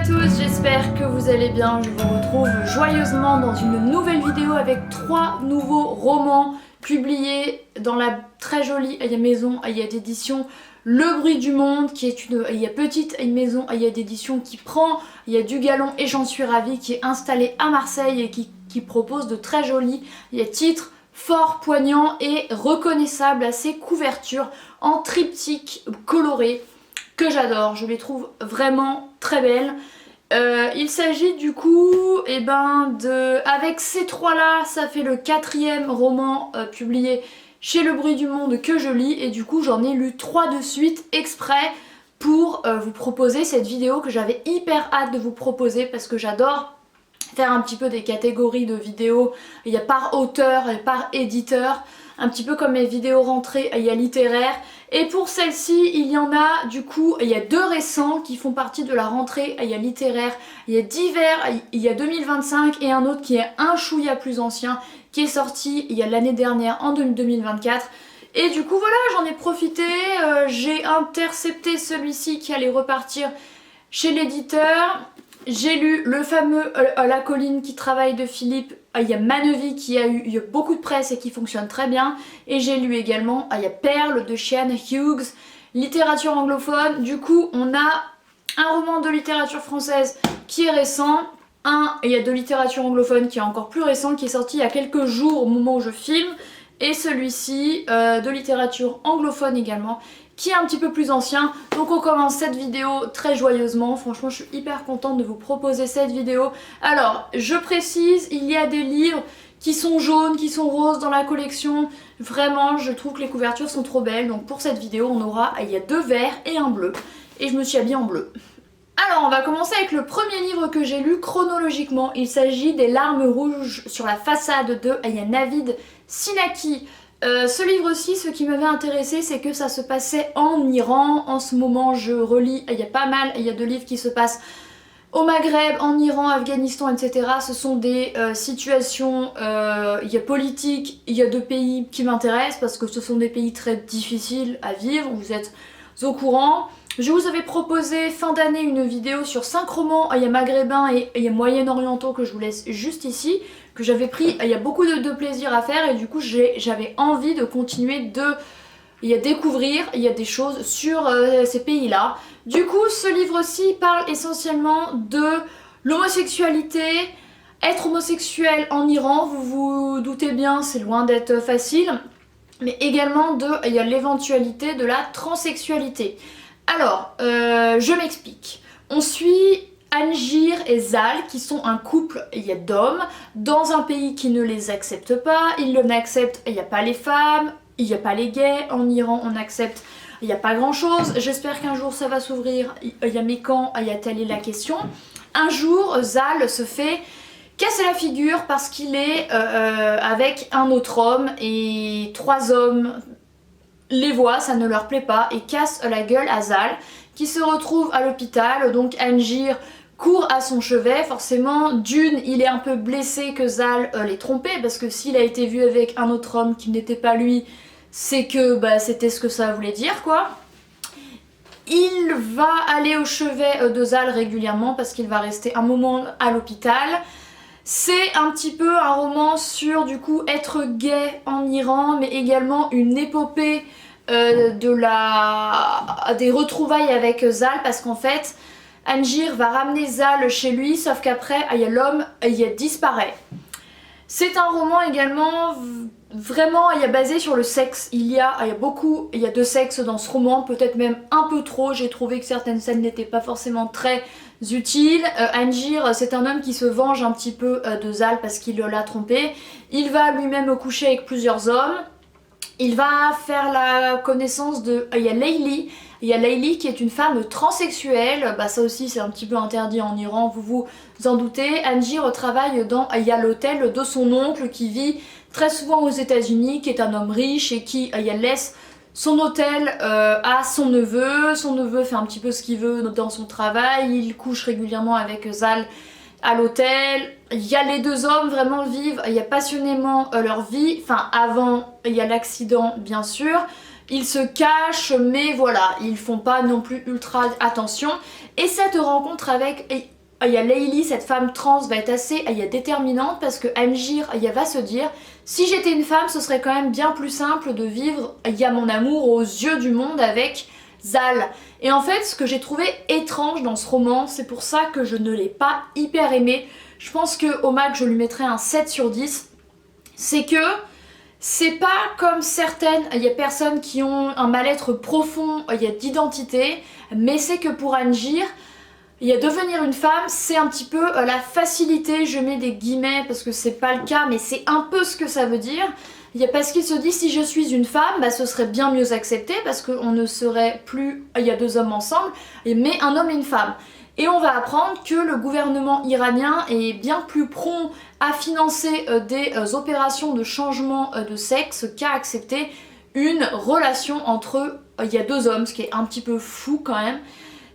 tous, j'espère que vous allez bien. Je vous retrouve joyeusement dans une nouvelle vidéo avec 3 nouveaux romans publiés dans la très jolie maison d'édition Le Bruit du Monde, qui est une petite maison d'édition qui prend du galon et j'en suis ravie, qui est installée à Marseille et qui propose de très jolis titres fort poignants et reconnaissables à ses couvertures en triptyque coloré que j'adore. Je les trouve vraiment très belles. Il s'agit du coup avec ces trois là, ça fait le 4e roman publié chez Le Bruit du Monde que je lis, et du coup j'en ai lu 3 de suite exprès pour vous proposer cette vidéo que j'avais hyper hâte de vous proposer, parce que j'adore faire un petit peu des catégories de vidéos par auteur et par éditeur, un petit peu comme mes vidéos rentrées littéraires. Et pour celle-ci, il y en a du coup, il y a 2 récents qui font partie de la rentrée littéraire. Il y a d'hiver, il y a 2025, et un autre qui est un chouïa plus ancien, qui est sorti il y a l'année dernière en 2024. Et du coup voilà, j'en ai profité, j'ai intercepté celui-ci qui allait repartir chez l'éditeur. J'ai lu le fameux La colline qui travaille de Philippe. Il y a Mannevi qui a eu beaucoup de presse et qui fonctionne très bien. Et j'ai lu également il y a Perle de Cheyenne Hughes, littérature anglophone. Du coup on a un roman de littérature française qui est récent, il y a de littérature anglophone qui est encore plus récent, qui est sorti il y a quelques jours au moment où je filme. Et celui-ci de littérature anglophone également, qui est un petit peu plus ancien. Donc on commence cette vidéo très joyeusement. Franchement je suis hyper contente de vous proposer cette vidéo. Alors je précise, il y a des livres qui sont jaunes, qui sont roses dans la collection. Vraiment je trouve que les couvertures sont trop belles. Donc pour cette vidéo on aura, il y a 2 verts et un bleu. Et je me suis habillée en bleu. Alors on va commencer avec le premier livre que j'ai lu chronologiquement. Il s'agit des larmes rouges sur la façade de Navid Sinaki. Ce livre-ci, ce qui m'avait intéressé, c'est que ça se passait en Iran. En ce moment, je relis, il y a pas mal, il y a 2 livres qui se passent au Maghreb, en Iran, Afghanistan, etc. Ce sont des situations politiques, il y a 2 pays qui m'intéressent parce que ce sont des pays très difficiles à vivre, vous êtes au courant. Je vous avais proposé fin d'année une vidéo sur 5 romans maghrébins et moyen-orientaux que je vous laisse juste ici, que j'avais pris beaucoup de plaisir à faire, et du coup j'avais envie de continuer de découvrir des choses sur ces pays-là. Du coup ce livre-ci parle essentiellement de l'homosexualité. Être homosexuel en Iran, vous vous doutez bien, c'est loin d'être facile, mais également de l'éventualité de la transsexualité. Alors, je m'explique. On suit Anjir et Zal, qui sont un couple d'hommes dans un pays qui ne les accepte pas. Ils n'acceptent pas les femmes, il n'y a pas les gays. En Iran, on accepte, il n'y a pas grand chose. J'espère qu'un jour ça va s'ouvrir. Mais quand telle est la question. Un jour, Zal se fait casser la figure parce qu'il est avec un autre homme, et 3 hommes les voient, ça ne leur plaît pas, et cassent la gueule à Zal, qui se retrouve à l'hôpital. Donc Anjir court à son chevet. Forcément, d'une, il est un peu blessé que Zal l'ait trompé, parce que s'il a été vu avec un autre homme qui n'était pas lui, c'est que c'était ce que ça voulait dire quoi. Il va aller au chevet de Zal régulièrement parce qu'il va rester un moment à l'hôpital. C'est un petit peu un roman sur du coup être gay en Iran, mais également une épopée des retrouvailles avec Zal, parce qu'en fait Anjir va ramener Zal chez lui, sauf qu'après l'homme disparaît. C'est un roman également vraiment basé sur le sexe. Il y a de sexe dans ce roman, peut-être même un peu trop. J'ai trouvé que certaines scènes n'étaient pas forcément très utiles. Anjir, c'est un homme qui se venge un petit peu de Zal parce qu'il l'a trompé. Il va lui-même coucher avec plusieurs hommes. Il va faire la connaissance de Layli. Il y a Layli qui est une femme transsexuelle. Ça aussi c'est un petit peu interdit en Iran, vous vous en doutez. Anjir travaille dans l'hôtel de son oncle qui vit très souvent aux États-Unis, qui est un homme riche et qui laisse son hôtel à son neveu. Son neveu fait un petit peu ce qu'il veut dans son travail. Il couche régulièrement avec Zal à l'hôtel. Les 2 hommes vraiment vivent passionnément leur vie. Enfin, avant l'accident bien sûr. Ils se cachent, mais voilà, ils font pas non plus ultra attention. Et cette rencontre avec il y a Layli, cette femme trans, va être assez déterminante parce que Anjir va se dire si j'étais une femme, ce serait quand même bien plus simple de vivre mon amour aux yeux du monde avec Zal. Et en fait, ce que j'ai trouvé étrange dans ce roman, c'est pour ça que je ne l'ai pas hyper aimé. Je pense qu'au max, je lui mettrais un 7 sur 10. C'est que c'est pas comme certaines personnes qui ont un mal-être profond d'identité, mais c'est que pour Anjir, devenir une femme, c'est un petit peu la facilité, je mets des guillemets parce que c'est pas le cas, mais c'est un peu ce que ça veut dire. Parce qu'il se dit si je suis une femme, bah, ce serait bien mieux accepté parce qu'on ne serait plus deux hommes ensemble, mais un homme et une femme. Et on va apprendre que le gouvernement iranien est bien plus prompt à financer des opérations de changement de sexe qu'à accepter une relation entre deux hommes, ce qui est un petit peu fou quand même.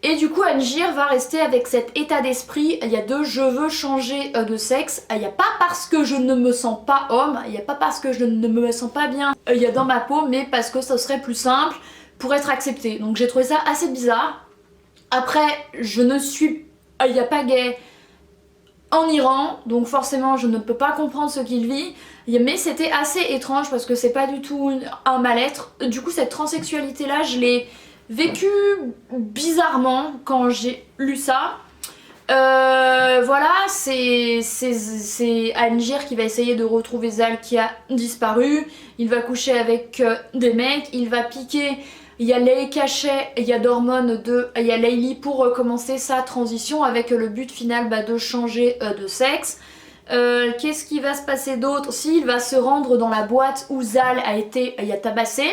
Et du coup Anjir va rester avec cet état d'esprit, de je veux changer de sexe, pas parce que je ne me sens pas homme, pas parce que je ne me sens pas bien dans ma peau, mais parce que ça serait plus simple pour être accepté. Donc j'ai trouvé ça assez bizarre. Après, je ne suis pas gay en Iran, donc forcément je ne peux pas comprendre ce qu'il vit, mais c'était assez étrange parce que c'est pas du tout un mal-être. Du coup cette transsexualité là, je l'ai vécu bizarrement quand j'ai lu ça. Voilà, c'est Anjir qui va essayer de retrouver Zal qui a disparu. Il va coucher avec des mecs, il va piquer les cachets d'hormones de Layli pour commencer sa transition avec le but final de changer de sexe. Qu'est-ce qui va se passer d'autre? Si, il va se rendre dans la boîte où Zal a été tabassé.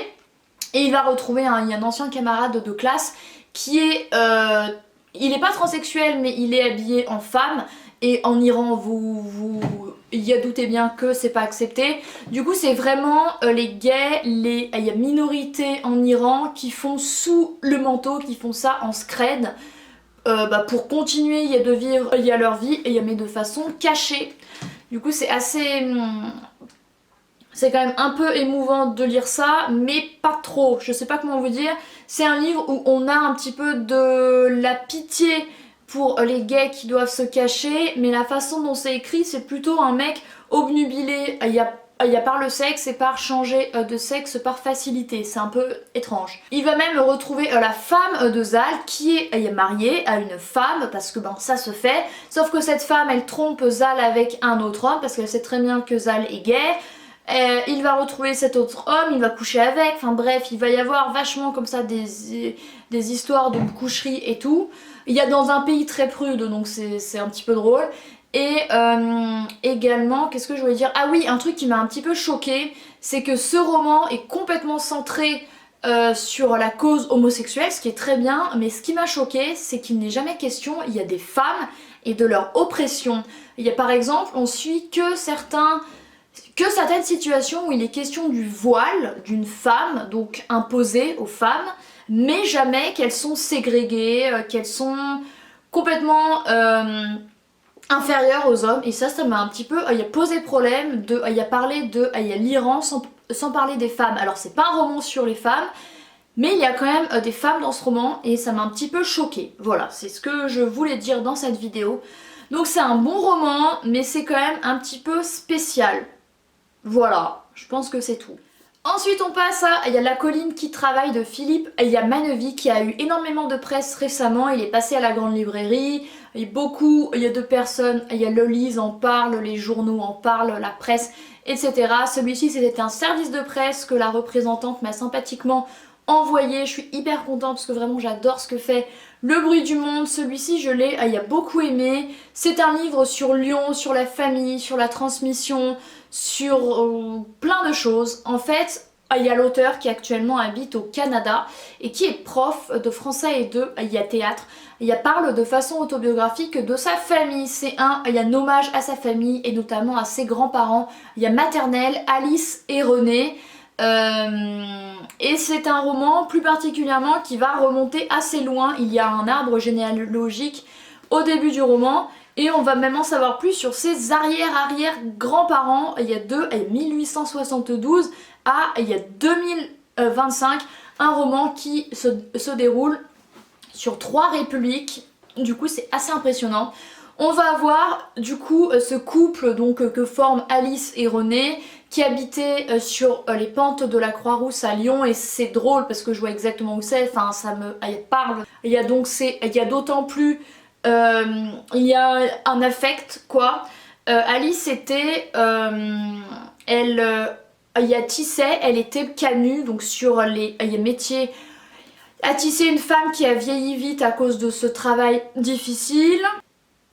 Et il va retrouver un ancien camarade de classe qui est... il n'est pas transsexuel mais il est habillé en femme. Et en Iran, vous doutez bien que c'est pas accepté. Du coup, c'est vraiment les gays, les minorités en Iran qui font sous le manteau, qui font ça en scred. Pour continuer de vivre leur vie, mais de façon cachée. Du coup, c'est assez... C'est quand même un peu émouvant de lire ça, mais pas trop, je sais pas comment vous dire. C'est un livre où on a un petit peu de la pitié pour les gays qui doivent se cacher, mais la façon dont c'est écrit, c'est plutôt un mec obnubilé par le sexe et par changer de sexe par facilité. C'est un peu étrange. Il va même retrouver la femme de Zal qui est mariée à une femme, parce que ça se fait. Sauf que cette femme, elle trompe Zal avec un autre homme, parce qu'elle sait très bien que Zal est gay. Il va retrouver cet autre homme, il va coucher avec, enfin bref, il va y avoir vachement comme ça des histoires de coucherie et tout. Il y a dans un pays très prude, donc c'est un petit peu drôle. Et également, qu'est-ce que je voulais dire? Ah oui, un truc qui m'a un petit peu choquée, c'est que ce roman est complètement centré sur la cause homosexuelle, ce qui est très bien, mais ce qui m'a choquée, c'est qu'il n'est jamais question, il y a des femmes et de leur oppression. Il y a par exemple, on suit que certaines situations où il est question du voile d'une femme, donc imposé aux femmes, mais jamais qu'elles sont ségrégées, qu'elles sont complètement inférieures aux hommes. Et ça m'a un petit peu posé problème. Il y a parlé de l'Iran sans parler des femmes. Alors c'est pas un roman sur les femmes, mais il y a quand même des femmes dans ce roman et ça m'a un petit peu choquée. Voilà, c'est ce que je voulais dire dans cette vidéo. Donc c'est un bon roman, mais c'est quand même un petit peu spécial. Voilà, je pense que c'est tout. Ensuite on passe à La colline qui travaille de Philippe Manœuvy qui a eu énormément de presse récemment. Il est passé à la grande librairie, beaucoup de personnes le lisent, en parlent, les journaux en parlent, la presse, etc. Celui-ci c'était un service de presse que la représentante m'a sympathiquement envoyé. Je suis hyper contente parce que vraiment j'adore ce que fait Le Bruit du Monde. Celui-ci je l'ai beaucoup aimé. C'est un livre sur Lyon, sur la famille, sur la transmission, sur plein de choses. En fait, il y a l'auteur qui actuellement habite au Canada et qui est prof de français et de théâtre. Il parle de façon autobiographique de sa famille. C'est un hommage à sa famille et notamment à ses grands-parents. Maternelle, Alice et René. Et c'est un roman plus particulièrement qui va remonter assez loin. Il y a un arbre généalogique au début du roman. Et on va même en savoir plus sur ses arrière-grands-parents. Il y a de 1872 à 2025. Un roman qui se déroule sur 3 républiques. Du coup c'est assez impressionnant. On va avoir du coup ce couple donc que forment Alice et René qui habitaient sur les pentes de la Croix-Rousse à Lyon, et c'est drôle parce que je vois exactement où c'est, enfin ça me parle. Il y a donc il y a d'autant plus il y a un affect quoi. Alice était il y a tissait, elle était canue donc sur les métiers à tisser, une femme qui a vieilli vite à cause de ce travail difficile.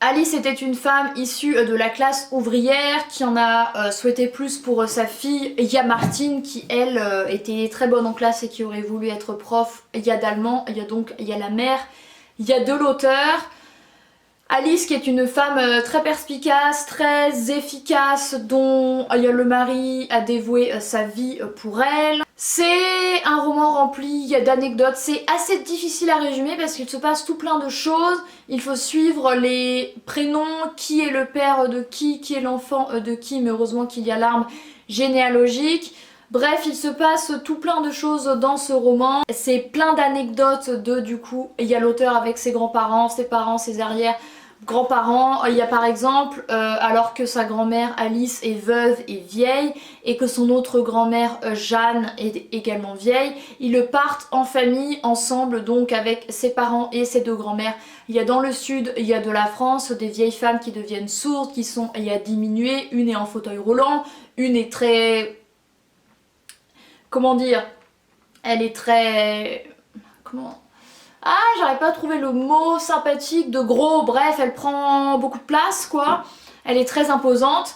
Alice était une femme issue de la classe ouvrière qui en a souhaité plus pour sa fille. Il y a Martine qui elle était très bonne en classe et qui aurait voulu être prof. Il y a d'allemand, il y a la mère, il y a de l'auteur. Alice qui est une femme très perspicace, très efficace, dont le mari a dévoué sa vie pour elle. C'est un roman rempli d'anecdotes, c'est assez difficile à résumer parce qu'il se passe tout plein de choses. Il faut suivre les prénoms, qui est le père de qui est l'enfant de qui, mais heureusement qu'il y a l'arbre généalogique. Bref, il se passe tout plein de choses dans ce roman. C'est plein d'anecdotes du coup, il y a l'auteur avec ses grands-parents, ses parents, ses arrière-grands-parents. Il y a par exemple, alors que sa grand-mère Alice est veuve et vieille, et que son autre grand-mère Jeanne est également vieille, ils partent en famille ensemble, donc avec ses parents et ses deux grands-mères. Il y a dans le sud, il y a de la France, des vieilles femmes qui deviennent sourdes, qui sont diminuées, une est en fauteuil roulant, une est très... Comment dire? Elle est très... Comment... Ah, j'arrive pas à trouver le mot sympathique, de gros, bref, elle prend beaucoup de place quoi. Elle est très imposante.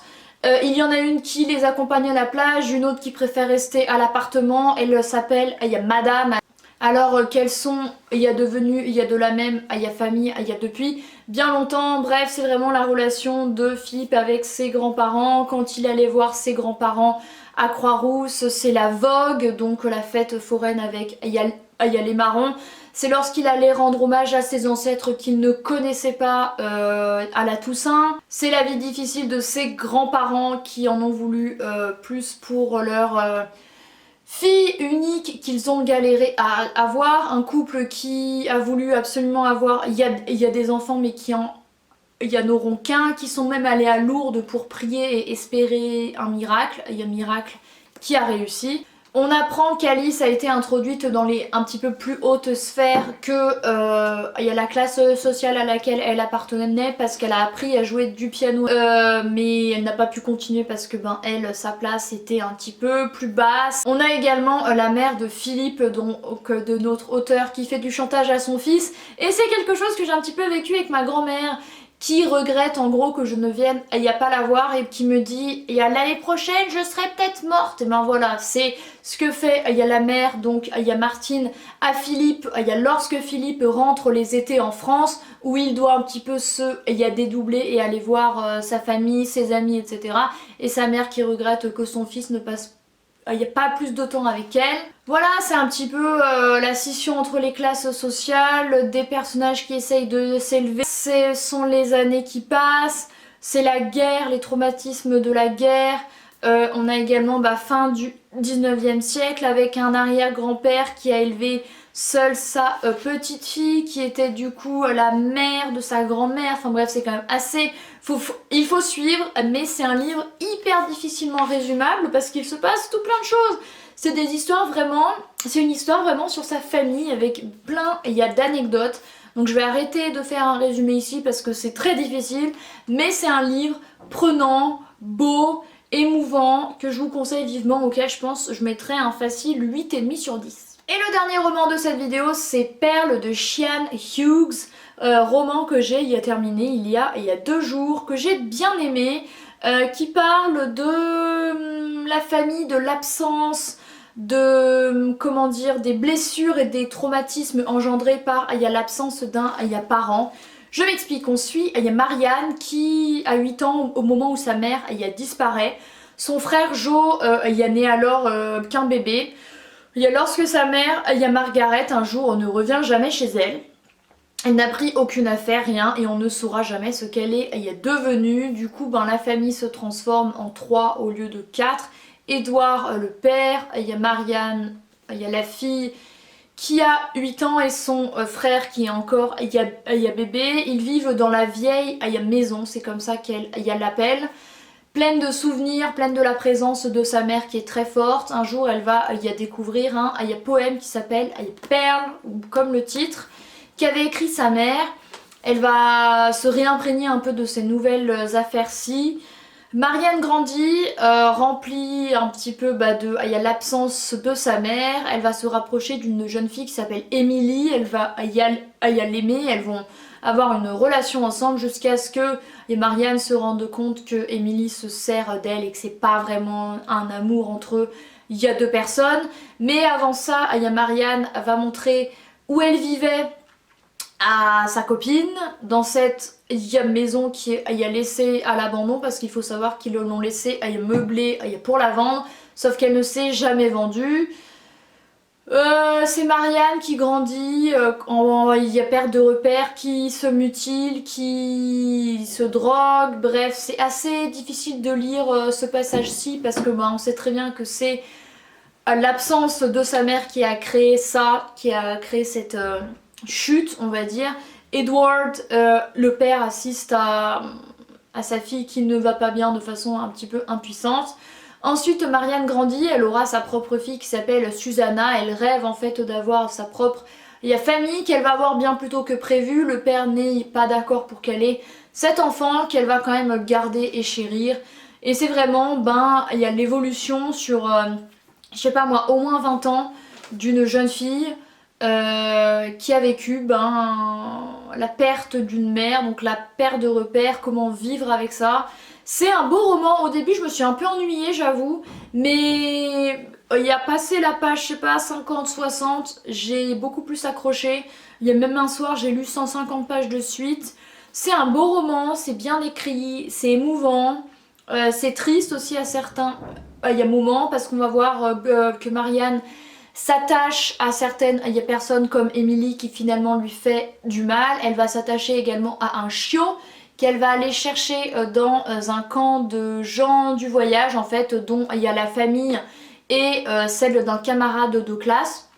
Il y en a une qui les accompagne à la plage, une autre qui préfère rester à l'appartement. Elle s'appelle, il y a Madame. Alors qu'elles sont, il y a de la même, il y a famille, il y a depuis bien longtemps. Bref, c'est vraiment la relation de Philippe avec ses grands-parents. Quand il allait voir ses grands-parents à Croix-Rousse, c'est la vogue, donc la fête foraine avec, il y a les marrons. C'est lorsqu'il allait rendre hommage à ses ancêtres qu'il ne connaissait pas à la Toussaint. C'est la vie difficile de ses grands-parents qui en ont voulu plus pour leur fille unique qu'ils ont galéré à avoir. Un couple qui a voulu absolument avoir... Il y a des enfants mais il y en auront qu'un, qui sont même allés à Lourdes pour prier et espérer un miracle. Il y a un miracle qui a réussi. On apprend qu'Alice a été introduite dans les un petit peu plus hautes sphères que il y a la classe sociale à laquelle elle appartenait, parce qu'elle a appris à jouer du piano mais elle n'a pas pu continuer parce que elle, sa place était un petit peu plus basse. On a également la mère de Philippe, donc de notre auteur, qui fait du chantage à son fils, et c'est quelque chose que j'ai un petit peu vécu avec ma grand-mère, qui regrette en gros que je ne vienne pas la voir et qui me dit l'année prochaine je serai peut-être morte. Et ben voilà, c'est ce que fait la mère, donc il y a Martine, à Philippe, lorsque Philippe rentre les étés en France, où il doit un petit peu se dédoubler et aller voir sa famille, ses amis, etc. Et sa mère qui regrette que son fils ne passe il n'y a pas plus de temps avec elle. Voilà, c'est un petit peu la scission entre les classes sociales, des personnages qui essayent de s'élever. Ce sont les années qui passent, c'est la guerre, les traumatismes de la guerre. On a également fin du 19e siècle avec un arrière-grand-père qui a élevé seule sa petite fille, qui était du coup la mère de sa grand-mère. Enfin bref, c'est quand même assez... Il faut suivre, mais c'est un livre hyper difficilement résumable parce qu'il se passe tout plein de choses. C'est des histoires vraiment... C'est une histoire vraiment sur sa famille avec plein d'anecdotes. Donc je vais arrêter de faire un résumé ici parce que c'est très difficile. Mais c'est un livre prenant, beau, émouvant, que je vous conseille vivement, auquel je pense je mettrai un facile 8,5 sur 10. Et le dernier roman de cette vidéo, c'est Perles de Chian Hughes, roman que j'ai terminé il y a 2 jours, que j'ai bien aimé, qui parle de la famille, de l'absence, de des blessures et des traumatismes engendrés par l'absence d'un parent. Je m'explique, on suit Marianne qui a 8 ans au moment où sa mère disparaît. Son frère Joe n'est alors qu'un bébé. Lorsque sa mère, Margaret, un jour ne revient jamais chez elle, elle n'a pris aucune affaire, rien, et on ne saura jamais ce qu'elle est devenue. Du coup, la famille se transforme en 3 au lieu de 4. Édouard, le père, Marianne, la fille, qui a 8 ans et son frère qui est encore Aya bébé. Ils vivent dans la vieille Aya maison, c'est comme ça qu'elle l'appelle. Pleine de souvenirs, pleine de la présence de sa mère qui est très forte. Un jour elle va découvrir un Aya poème qui s'appelle Aya Perle, comme le titre, qu'avait écrit sa mère. Elle va se réimprégner un peu de ces nouvelles affaires-ci. Marianne grandit, remplit un petit peu il y a l'absence de sa mère. Elle va se rapprocher d'une jeune fille qui s'appelle Emily. Elle va l'aimer. Elles vont avoir une relation ensemble jusqu'à ce que Marianne se rende compte que Emily se sert d'elle et que c'est pas vraiment un amour entre eux. Il y a deux personnes. Mais avant ça, Marianne va montrer où elle vivait à sa copine dans cette maison qui est laissée à l'abandon, parce qu'il faut savoir qu'ils l'ont laissée meublée pour la vendre, sauf qu'elle ne s'est jamais vendue. C'est Marianne qui grandit, il y a perte de repères, qui se mutile, qui se drogue, bref c'est assez difficile de lire ce passage-ci parce que on sait très bien que c'est l'absence de sa mère qui a créé ça, qui a créé cette chute on va dire. Edward, le père, assiste à sa fille qui ne va pas bien de façon un petit peu impuissante. Ensuite Marianne grandit, elle aura sa propre fille qui s'appelle Susanna. Elle rêve en fait d'avoir sa propre famille qu'elle va avoir bien plus tôt que prévu. Le père n'est pas d'accord pour qu'elle ait cet enfant qu'elle va quand même garder et chérir. Et c'est vraiment il y a l'évolution sur je sais pas moi au moins 20 ans d'une jeune fille qui a vécu la perte d'une mère, donc la perte de repères, comment vivre avec ça. C'est un beau roman. Au début je me suis un peu ennuyée j'avoue, mais il y a passé la page je sais pas 50-60, j'ai beaucoup plus accroché. Il y a même un soir j'ai lu 150 pages de suite. C'est un beau roman, c'est bien écrit, c'est émouvant, c'est triste aussi à certains moments parce qu'on va voir que Marianne s'attache à certaines personnes comme Emily qui finalement lui fait du mal. Elle va s'attacher également à un chiot qu'elle va aller chercher dans un camp de gens du voyage en fait, dont il y a la famille et celle d'un camarade de classe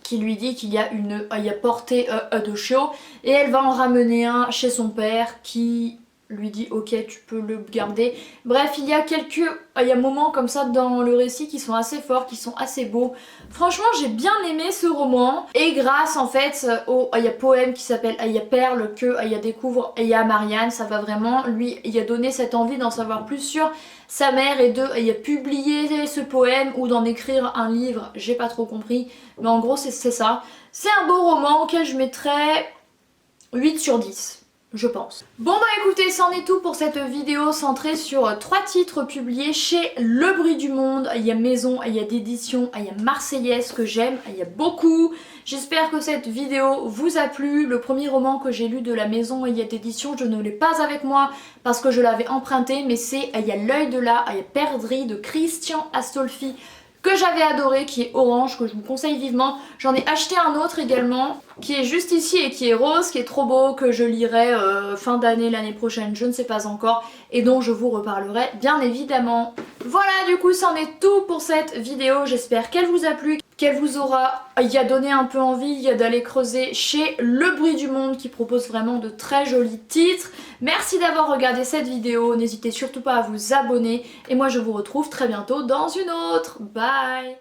qui lui dit qu'il y a une portée de chiot, et elle va en ramener un chez son père qui lui dit ok tu peux le garder. Bref il y a moments comme ça dans le récit qui sont assez forts, qui sont assez beaux. Franchement j'ai bien aimé ce roman, et grâce en fait au poème qui s'appelle Perle que découvre Marianne, ça va vraiment lui donner cette envie d'en savoir plus sur sa mère et de publier ce poème ou d'en écrire un livre, j'ai pas trop compris, mais en gros c'est ça. C'est un beau roman auquel je mettrais 8 sur 10. Je pense. Bon écoutez, c'en est tout pour cette vidéo centrée sur 3 titres publiés chez Le Bruit du Monde. Il y a maison, il y a d'édition, il y a Marseillaise que j'aime, il y a beaucoup. J'espère que cette vidéo vous a plu. Le premier roman que j'ai lu de la maison d'édition, je ne l'ai pas avec moi parce que je l'avais emprunté, mais c'est Il y a l'œil de la perdrix de Christian Astolfi, que j'avais adoré, qui est orange, que je vous conseille vivement. J'en ai acheté un autre également, qui est juste ici et qui est rose, qui est trop beau, que je lirai fin d'année, l'année prochaine, je ne sais pas encore, et dont je vous reparlerai bien évidemment. Voilà, du coup, c'en est tout pour cette vidéo. J'espère qu'elle vous a plu, qu'elle vous aura donné un peu envie d'aller creuser chez Le Bruit du Monde, qui propose vraiment de très jolis titres. Merci d'avoir regardé cette vidéo, n'hésitez surtout pas à vous abonner, et moi je vous retrouve très bientôt dans une autre. Bye!